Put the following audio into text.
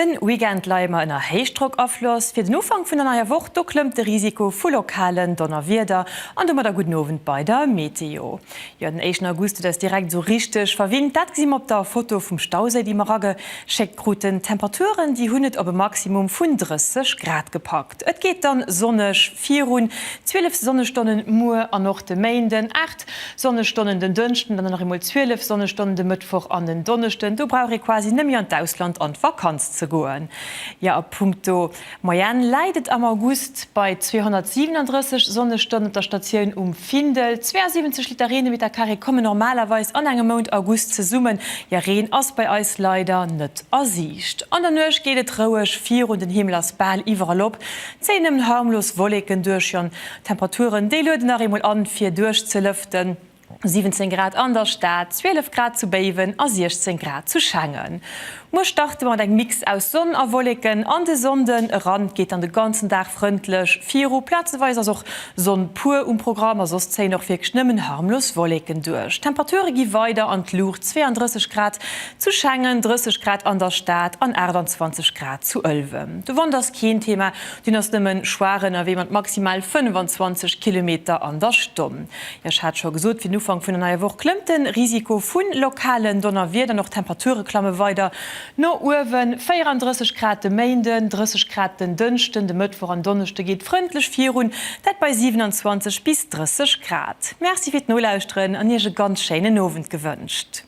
Den Weekend leimer ënner Heichdruckafloss. Fir den Ufang vun der naier Woche do klëmmt de Risiko vu lokalen Donnerwierder an dummer der guten Nowen bei der Meteo. Ja, den 1. August das direkt so richtig verwinnt. Dat si op der Foto vum Stausee die Marage Scheckgruten Temperaturen, die hunnet op e Maximum vun 30 Grad gepackt. Et geht dann sonnech 4 12 Sonnestunden Muer an noch de Mainden 8 Sonnestunden den Dünchten, dann noch immer 12 Sonnestunden de Mittwoch an den Donnerchten. Du brauch ich quasi nimmer an Ausland an Vakanz zu goen. Ja, op Punkto Moyen leidet am August bei 237 Sonnestunden der Station Findel. 72 Literine mit der Karre kommen normalerweise an engem Monat August zu summen. Ja, Regen ass bei Eis leider net ersicht. An der Nöch geht et traurig 4 und den Himmel as Ball iwwer op. 10 harmlos Wolken durch Temperaturen de löden nach immer an 4 durchzulüften. 17 Grad an der Stadt, 12 Grad zu Bewen a 16 Grad zu Schengen. Mo starte man eng Mix aus Sonn a Wolken an de Sonden. Rand geht an den ganzen Tag freundlich. 4 Uhr Platzweise auch Sonn pur Programm, also zäh noch fir schnimmen harmlos Wolken durch. Temperature gi weiter an Luch 32 Grad zu Schengen, 30 Grad an der Stadt, an 28 Grad zu Ölwen. Du wanders kein Thema, du hast nimmen Schwaren, wie man maximal 25 Kilometer an der Stunde. Ja, ich hat schon gesagt, wie Anfang von der neuen Woche klimmt den Risiko von lokalen Donnerwierder noch Temperatureklamme weiter. No Uwen 34 Grad de Mainden, 30 Grad den Dünchten, de Mittwoch an Donnerstag geht freundlich 4 dat bei 27 bis 30 Grad. Merci für die Nullaustrin und ihr ganz schönen Abend gewünscht.